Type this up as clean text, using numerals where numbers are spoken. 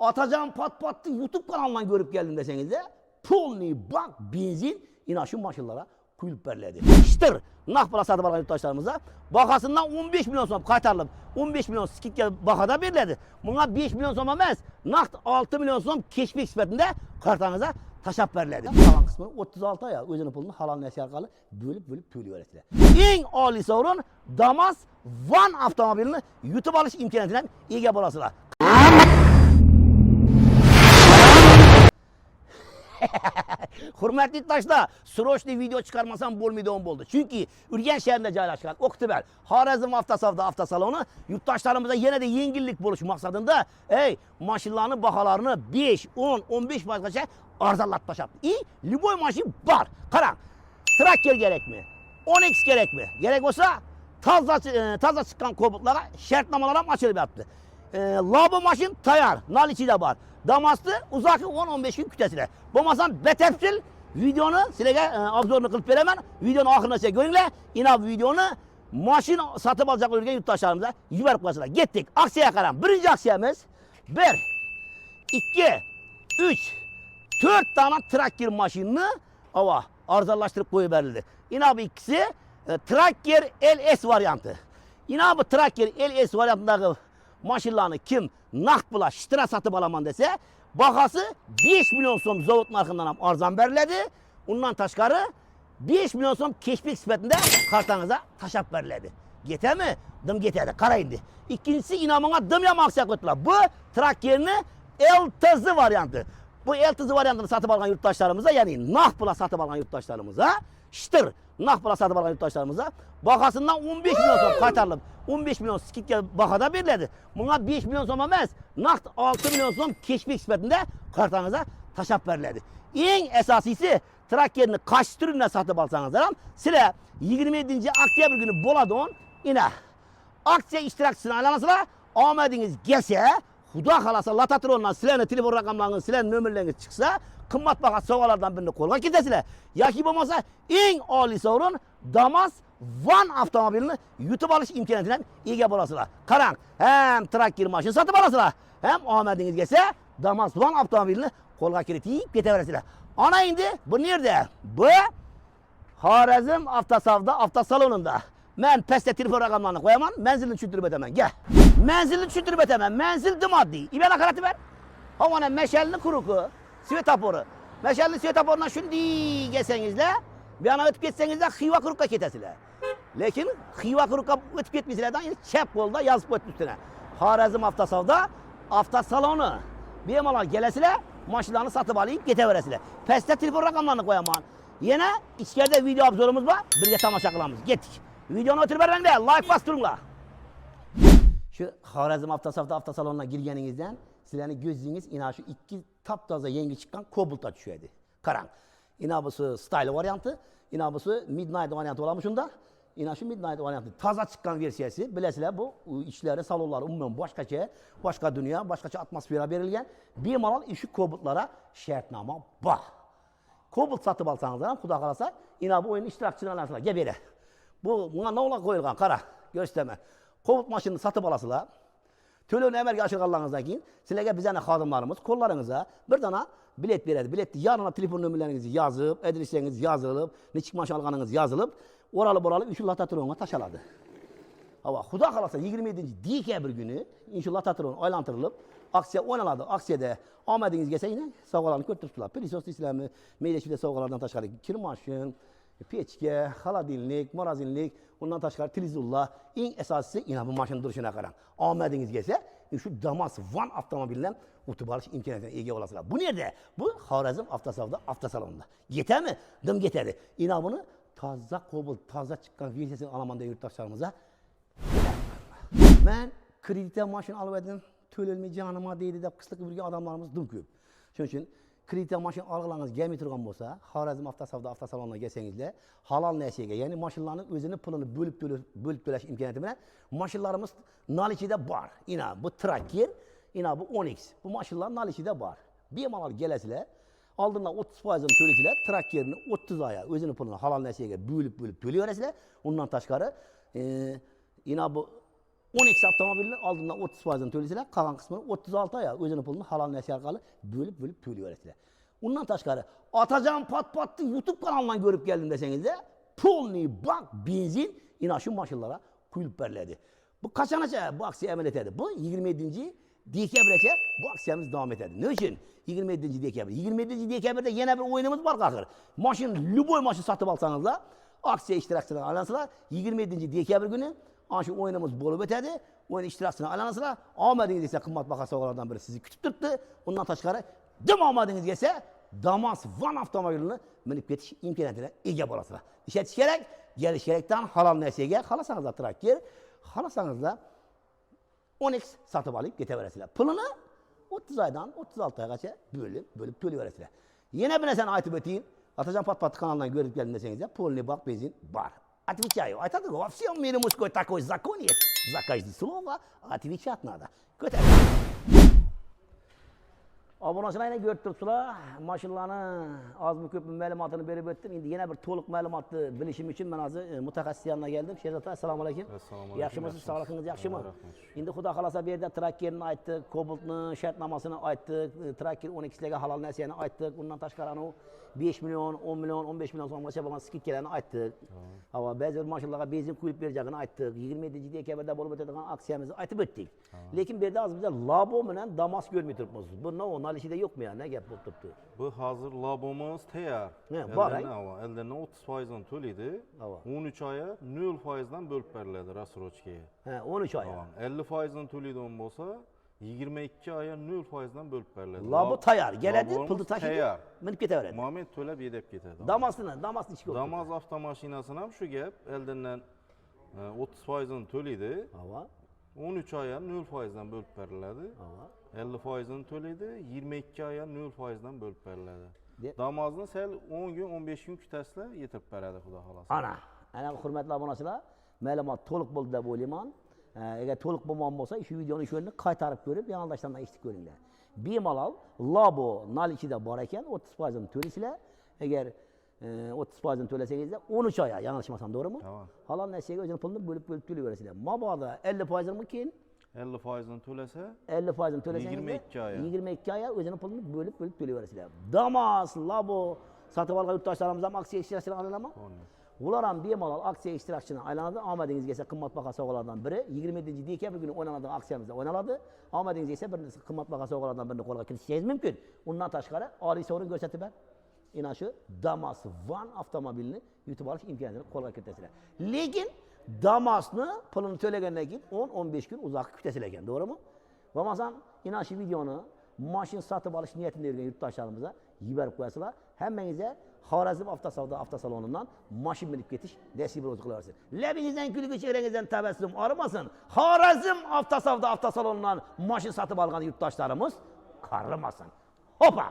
Atacağım pat patlı YouTube kanalından görüp geldim deseniz de polni bak benzin ina şu maşınlara kuyulup veriledi. Şıtır nah para satıp alan yurttaşlarımıza bakasından 15 milyon so'm qaytarılıp 15 milyon skitga bakada veriledi. Buna 5 milyon so'm emas, naqd 6 milyon so'm keşfik sifatida kartanıza taşap veriledi. Kalan kısmı 36 ay özünün pulunu halal nasiya orqali bölüp to'layverasizlar. Eng oliy sovrin Damas Van avtomobilini yutib olish imkoniyatiga ega bo'lasizlar. Hurmatli yurtdoshlar, srochniy video chiqarmasam bo'lmaydigan bo'ldi. Chunki Urganch shahrida joylashgan Oqtebel Xorazm avtosavdo avtosaloni yurtdoshlarimizga yanada yengillik bo'lish maqsadida mashinalarning baholarini 5, 10, 15%gacha arzonlatib tashlabdi. Любой mashin bor. Qarang. Tracker kerakmi? 10X kerakmi? Kerak bo'lsa, toza chiqqan Cobaltlarga shartnomalar ham ochilib yotibdi. Labo mashin tayyor, nol ichida bor. Damasni uzoqi 10-15 kun kutasizlar. Bo'lmasam batafsil videoni sizlarga obzorni qilib beraman. Videoni oxirigacha ko'ringlar. Ina videoni mashina sotib olmoqchi bo'lgan yurtdoshlarimizga yuborib qo'yasizlar. Ketdik. Aksiyaga qarang. Birinchi aksiyamiz 1, 2, 3, 4 dona Tracker mashinani arzonlashtirib qo'yib berildi. Ina bu ikkisi Tracker LS varianti. Ina bu Tracker LS variantidagi mashinalarni kim naqd bilan shitra sotib olaman desa, bahası 5 milyon so'm zavod narxidan ham arzon beriladi. Undan tashqari 5 milyon so'm keşfik sifatida kartanıza tashab beriladi. Ketami? Dim ketadi. Qarang endi. İkincisi inamanga dim ham aksiya qo'ydilar. Bu Tracker'ni LTZ varianti. Bu LTZ variantini sotib olgan yurtdoshlarimiz, ya'ni naqd bilan sotib olgan yurtdoshlarimiz, shitir naqd bilan sotib olgan yurtdoshlarimiz bahasından 15 milyon so'm qaytarilib 15 milyon skitga bahada beriladi. Buna 5 milyon so'm emas, naqd 6 milyon so'm keşfik sifatida kartanıza tashab beriladi. Eng asosiysi Tracker'ni qaysi turidan sotib olsangizlar ham sizlar 27-oktyabr kuni bo'ladigan ina aksiya ishtirokchisini aylanasizlar. Omadingiz kelsa, Xudo xolasa Lotatrondan sizlarning telefon raqamlaringiz, sizlarning nomerlaringiz chiqsa, qimmatbaho sovg'alardan birini qo'lga kiritasizlar. Yoki bo'lmasa eng oliy sovrin Damas Van avtomobilini yutib olish imkoniyatiga ega bo'lasizlar. Qarang, ham Tracker mashin sotib olasizlar, ham omadingiz kelsa Damas Van avtomobilini qo'lga kiritib ketaverasizlar. Ana endi bu yerda? Bu Xorazm avtosavdo avtosalonida. Men pastda telefon raqamlarini qo'yaman, manzilni tushuntirib o'taman. Ga. Manzilni tushuntirib o'taman. Manzil dimoddiy. Ibana qaratib ber. Havana mashalni quruqi, svetofori. Mashalni svetoforidan shunday gelsangizlar, bu yana o'tib ketsangizlar Xiva quruqqa ketasizlar. Lekin Xiva quruqqa o'tib ketmaysizlardan chap qo'lda yozib qo'yibdi ustuna. Xorazm avtosavdo avtosaloni. Bemalol kelasizlar, mashinalarni sotib olib ketaverasizlar. Pastda telefon raqamlarini qo'yaman. Yana ichkarida video obzorimiz bor, birga tomosha qilamiz. Ketdik. Videoni o'tirib beringlar, like bosib turinglar. Shu Xorazm avtosavdo avtosaloniga kirganingizdan sizlarning ko'zingiz ina shu ikki top-toza yangi chiqqan Cobaltga tushadi. Qarang. Ina bu style varianti, ina bu midnight varianti bo'ladi shunda. Ina shu midnight varianti toza chiqqan versiyasi. Bilasizlar, bu ichlari, salonlari umuman boshqacha, boshqa dunyo, boshqacha atmosfera berilgan. Bemalol shu Cobaltlara shartnoma bor. Cobalt sotib olsangizlar ham, xudo xolasa, ina bu o'yin ishtirokchilariga beradi. Buna navlar qo'yilgan, qara, ko'rsataman. Cobalt mashinani sotib olasizlar. To'lovni amalga oshirganlaringizdan keyin sizlarga bizning xodimlarimiz qo'llaringizga bir dona bilet beradi. Biletni yarına telefon nomerlaringizni yozib, adresingiz yozilib, nechik mashina olganingiz yozilib, o'ralib shu Lotatronga tashaladi. Xudo xolasa 27-dekabr kuni shu Lotatron aylantirilib, aksiya o'ynaladi. Aksiyada omadingiz kelsa, sovg'alarni ko'rib turibsizlar. Prisos deysizlarmi? Mayli shunday sovg'alardan tashqari kir mashin, pechka, xolodilnik, morozinlik, undan tashqari televizorlar, eng asosiysi ina bu mashina turishini qarang. Omadingiz kelsa, shu Damas Van avtomobilidan o'tib olish imkoniyatiga ega bo'lasizlar. Bu yerda? Bu Xorazm avtosavdo avtosalonida. Yetami? Dim ketadi. Ina buni toza Cobalt, toza chiqqan versiyasini olaman deb yurtdoshlarimizga. Men kreditga mashina olib edim, to'lolmay jonima deydi deb qisliq yurgan odamlarimiz dim ko'p. Shuning uchun kreditga mashina olganingiz kelmay turgan bo'lsa, Xorazm avtosavdo avtosaloniga kelsangizlar, halol nasiyaga, ya'ni mashinalarni o'zini pulini bo'lib to'lash imkoniyati bilan mashinalarimiz nol ichida bor. Ina bu Tracker, ina bu 10X. Bu mashinalar nol ichida bor. Bemalol kelasizlar, oldindan 30% to'laysizlar, Trackerni 30 oy o'zini pulini halol nasiyaga bo'lib to'layverasizlar. Undan tashqari ina bu 12 avtomobilni oldindan 30% to'laysizlar, qolgan qismini 36 oy o'zini pulini halol nasiya orqali bo'lib to'layverasizlar. Undan tashqari Atajon Patpatni YouTube kanalidan ko'rib keldim desangizda, polniy bak benzin ina shu mashinalarga quyilib beriladi. Bu qachongacha bu aksiya amal etadi? Bu 27-dekabrgacha bu aksiyamiz davom etadi. Ne uchun? 27-dekabr. 27-dekabrda yana bir o'yinimiz bor axir. Mashin, любой mashin sotib olsangizlar, aksiya ishtirokchilariga aylansizlar, 27-dekabr kuni ana shu o'yinimiz bo'lib o'tadi. O'yin ishtirokchilariga aylansizlar, omadingiz esa qimmatbaho sovg'alardan biri sizni kutib turibdi. Undan tashqari, dim omadingiz esa Damas Van avtomobilini minib ketish imkoniyatiga ega bo'lasizlar. Ishatish kerak, gelish kerakdan halol narsaga xohlasangiz traktor, xohlasangiz 10x sotib olib ketaverasizlar. Pulini 30 oydan 36 oygacha bo'lib to'layverasizlar. Yana bir narsani aytib o'tayim. Atajon Patpat kanalidan ko'rib keldim desangizda, polniy bak benzin bor. Отвечаю. Aytadi, во всем мире мужской такой закон есть. За каждое слово отвечать надо. Ko'taring. Obunachilarni ko'rib turibsizlar, mashinalarni ozmi ko'pmi ma'lumotini berib o'tdim. Endi yana bir to'liq ma'lumotni bilishim uchun men hozir mutaxassis yoniga keldim. Sherzod aka, assalomu alaykum. Yaxshimisiz? Sog'ligingiz yaxshimi? Endi xudo xolasa bu yerda traktorni aytdik, Cobaltni shartnomasini aytdik, traktor 12 lega halol narsani aytdik. Undan tashqari 5 million, 10 million, 15 million so'mgacha bo'lgan skidkalarni aytdik. Havo ba'zi mashinalarga benzin quyib berganini aytdik. 27-dekabrda bo'lib o'tadigan aksiyamizni aytib o'tdik. Lekin bu yerda hozir biz Labo bilan Damas ko'rmay turibmiz. Bu nol ishida yo'qmi ya? Nega bo'lib turibdi? Bu hozir Labo'miz tayyor. Bor. Eldan 30% to'laydi. 13 oyga 0% dan bo'lib beriladi rassrochkaga. 13 oy. 50% to'laydigan bo'lsa 22 oyga 0% dan bo'lib beriladi. Labo tayyor. Keladi, pulni tashiydi, minib ketaveradi. Moment to'lab yedib ketadi. Damasni ichki o'tdi. Damas avtomashinasini ham shu gap, eldan 30% to'laydi. 13 oyga 0% dan bo'lib beriladi. 50% to'laydi, 22 oyga 0% dan bo'lib beriladi. Damozni sal 10 kun, 15 kun kutasizlar, yetib beradi xudo xolasa. Ana hurmatli obunachilar, ma'lumot to'liq bo'ldi deb o'ylayman. Agar to'liq bo'lmagan bo'lsa, shu videoni o'shani qaytarib ko'rib, yangilashtiridan eshitib ko'ringlar. Bemalol Labo nol ichida bor ekan, 30% to'laysizlar. Agar 30% to'lasangizda 13 oy, yanglishmasam, to'g'rimi? Halol narsaga o'zini pulni bo'lib to'layverasizlar. Mabodo 50% mumkin. 50% to'lasa, 50% to'lasangiz 22 oy o'zini pulni bo'lib to'layverasizlar. Damas, Labo sotib olgan yurtdoshlarimiz ham aksiya ishtirokchilariga aylanami? Ular ham bemalol aksiya ishtirokchisiga aylanadi. Omadingizga esa qimmatbaho sovg'alardan biri 27-dekabr kuni o'ynaladigan aksiyamizda o'ynaladi. Omadingizga esa bir qimmatbaho sovg'alardan birini qo'lga kiritishingiz mumkin. Undan tashqari oliy sovrin ko'rsatib ber. Ina shu Damas Van avtomobilini yutib olish imkoniyatini qo'lga kiritasizlar. Lekin Damasni pulini to'lagandan keyin 10-15 kun uzoq kutasizlar ekan, to'g'rimi? Bo'lmasam, ina shu videoni mashin sotib olish niyatida yurgan yurtdoshlarimizga yuborib qo'yasizlar. Hammangizga Xorazm avtosavdo avtosalonidan mashin minib ketish nasib bo'lib qo'yaversin. Labingizdan kulgi chehrangizdan tabassum arimasin. Xorazm avtosavdo avtosalonidan mashin sotib olgan yurtdoshlarimiz qarimasin. Hopa!